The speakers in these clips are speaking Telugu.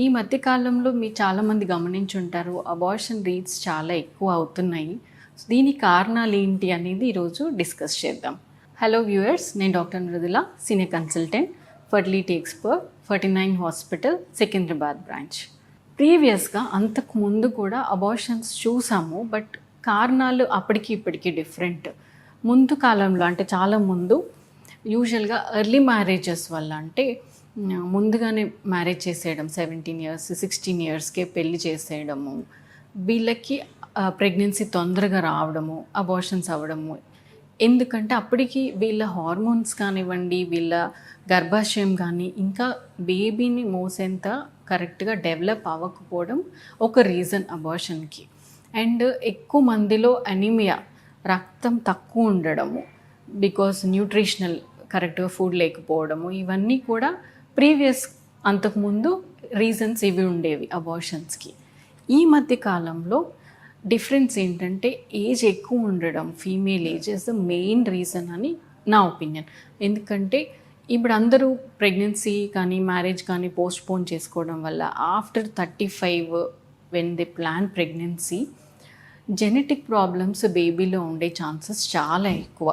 ఈ మధ్య కాలంలో మీరు చాలామంది గమనించుంటారు. అబార్షన్ రేట్స్ చాలా ఎక్కువ అవుతున్నాయి. దీనికి కారణాలు ఏంటి అనేది ఈరోజు డిస్కస్ చేద్దాం. హలో వ్యూయర్స్, నేను doctor Mrudula, senior consultant, fertility expert, 49 hospital, Secunderabad branch. ప్రీవియస్గా అంతకు ముందు కూడా అబార్షన్స్ చూసాము, బట్ కారణాలు అప్పటికి ఇప్పటికి డిఫరెంట్. ముందు కాలంలో అంటే చాలా ముందు యూజువల్గా ఎర్లీ మ్యారేజెస్ వల్ల, అంటే ముందుగానే మ్యారేజ్ చేసేయడం, 17 ఇయర్స్ 16 ఇయర్స్కే పెళ్లి చేసేయడము, వీళ్ళకి ప్రెగ్నెన్సీ తొందరగా రావడము, అబార్షన్స్ అవ్వడము. ఎందుకంటే అప్పటికి వీళ్ళ హార్మోన్స్ కానివ్వండి, వీళ్ళ గర్భాశయం కానీ ఇంకా బేబీని మోసేంత కరెక్ట్గా డెవలప్ అవ్వకపోవడం ఒక రీజన్ అబార్షన్కి. అండ్ ఎక్కువ మందిలో అనీమియా, రక్తం తక్కువ ఉండడము, బికాస్ న్యూట్రిషనల్ కరెక్ట్గా ఫుడ్ లేకపోవడము, ఇవన్నీ కూడా ప్రీవియస్ అంతకుముందు రీజన్స్ ఇవి ఉండేవి అబార్షన్స్కి. ఈ మధ్య కాలంలో డిఫరెన్స్ ఏంటంటే ఏజ్ ఎక్కువ ఉండడం, female age is the main reason అని నా ఒపీనియన్. ఎందుకంటే ఇప్పుడు అందరూ ప్రెగ్నెన్సీ కానీ మ్యారేజ్ కానీ పోస్ట్పోన్ చేసుకోవడం వల్ల after 35 when they plan pregnancy, genetic problems బేబీలో ఉండే ఛాన్సెస్ చాలా ఎక్కువ.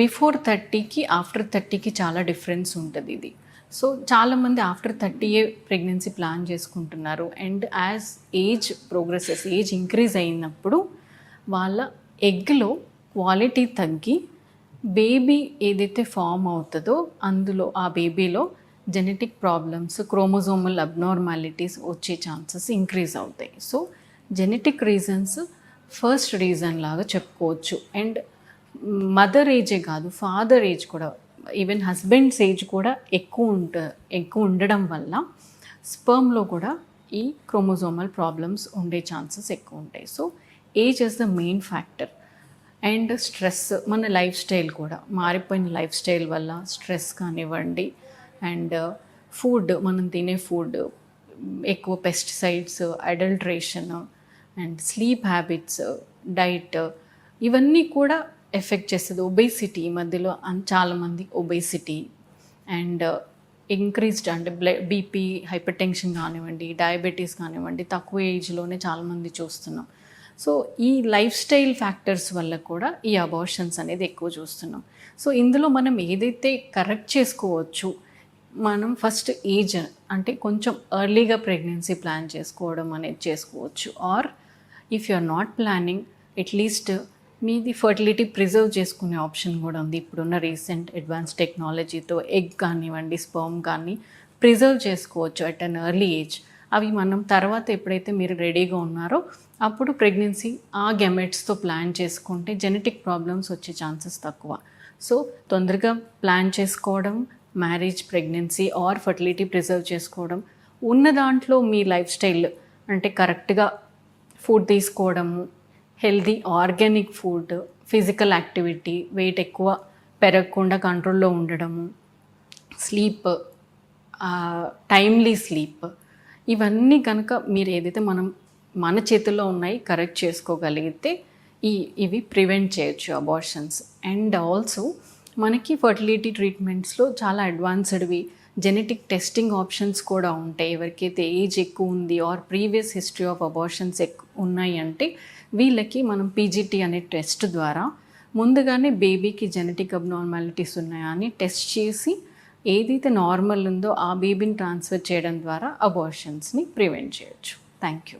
బిఫోర్ 30కి ఆఫ్టర్ 30కి చాలా డిఫరెన్స్ ఉంటుంది ఇది. సో చాలామంది ఆఫ్టర్ 30 ప్రెగ్నెన్సీ ప్లాన్ చేసుకుంటున్నారు. And as age progresses, age increase అయినప్పుడు వాళ్ళ ఎగ్లో క్వాలిటీ తగ్గి బేబీ ఏదైతే ఫామ్ అవుతుందో అందులో ఆ బేబీలో జెనెటిక్ ప్రాబ్లమ్స్, క్రోమోజోమల్ అబ్నార్మాలిటీస్ వచ్చే ఛాన్సెస్ ఇంక్రీజ్ అవుతాయి. So genetic reasons first reason లాగా చెప్పుకోవచ్చు. అండ్ మదర్ ఏజే కాదు, ఫాదర్ ఏజ్ కూడా, ఈవెన్ హస్బెండ్స్ ఏజ్ కూడా ఎక్కువ ఉండడం వల్ల స్పర్మ్లో కూడా ఈ క్రోమోజోమల్ ప్రాబ్లమ్స్ ఉండే ఛాన్సెస్ ఎక్కువ ఉంటాయి. So age is the main factor. And stress, మన లైఫ్ స్టైల్ కూడా మారిపోయిన లైఫ్ స్టైల్ వల్ల స్ట్రెస్ కానివ్వండి, అండ్ ఫుడ్, మనం తినే ఫుడ్ ఎక్కువ pesticides, adulteration, and sleep habits, diet, ఇవన్నీ కూడా ఎఫెక్ట్ చేస్తుంది. ఒబేసిటీ, ఈ మధ్యలో చాలామంది ఒబేసిటీ అండ్ ఇంక్రీజ్డ్ అంటే బీపీ, హైపర్ టెన్షన్ కానివ్వండి, డయాబెటీస్ కానివ్వండి, తక్కువ ఏజ్లోనే చాలామంది చూస్తున్నాం. సో ఈ లైఫ్ స్టైల్ ఫ్యాక్టర్స్ వల్ల కూడా ఈ అబార్షన్స్ అనేది ఎక్కువ చూస్తున్నాం. సో ఇందులో మనం ఏదైతే కరెక్ట్ చేసుకోవచ్చు, మనం ఫస్ట్ ఏజ్ అంటే కొంచెం ఎర్లీగా ప్రెగ్నెన్సీ ప్లాన్ చేసుకోవడం అనేది చేసుకోవచ్చు. Or if you are not planning, at least మీది ఫర్టిలిటీ ప్రిజర్వ్ చేసుకునే ఆప్షన్ కూడా ఉంది. ఇప్పుడున్న రీసెంట్ అడ్వాన్స్ టెక్నాలజీతో ఎగ్ కానివ్వండి, స్పర్మ్ కానీ ప్రిజర్వ్ చేసుకోవచ్చు అట్ అన్ ఎర్లీ ఏజ్. అవి మనం తర్వాత ఎప్పుడైతే మీరు రెడీగా ఉన్నారో అప్పుడు ప్రెగ్నెన్సీ ఆ గెమెట్స్తో ప్లాన్ చేసుకుంటే జెనెటిక్ ప్రాబ్లమ్స్ వచ్చే ఛాన్సెస్ తక్కువ. సో తొందరగా ప్లాన్ చేసుకోవడం, marriage, pregnancy or fertility preserve చేసుకోవడం, ఉన్న దాంట్లో మీ లైఫ్ స్టైల్ అంటే కరెక్ట్గా ఫుడ్ తీసుకోవడము, healthy organic food, physical activity, weight ఎక్కువ పెరగకుండా కంట్రోల్లో ఉండడము, స్లీప్, టైమ్లీ స్లీప్, ఇవన్నీ కనుక మీరు ఏదైతే మన చేతుల్లో ఉన్నాయి కరెక్ట్ చేసుకోగలిగితే ఇవి ప్రివెంట్ చేయొచ్చు అబార్షన్స్. అండ్ ఆల్సో మనకి ఫర్టిలిటీ ట్రీట్మెంట్స్లో చాలా అడ్వాన్స్డ్వి జెనెటిక్ టెస్టింగ్ ఆప్షన్స్ కూడా ఉంటాయి. ఎవరికైతే ఏజ్ ఎక్కువ ఉంది or previous history of abortions ఉన్నాయి అంటే వీళ్ళకి మనం పీజీటీ అనే టెస్ట్ ద్వారా ముందుగానే బేబీకి జెనెటిక్ అబ్నార్మాలిటీస్ ఉన్నాయా అని టెస్ట్ చేసి ఏదైతే నార్మల్ ఉందో ఆ బేబీని ట్రాన్స్ఫర్ చేయడం ద్వారా అబార్షన్స్ని ప్రివెంట్ చేయొచ్చు. Thank you.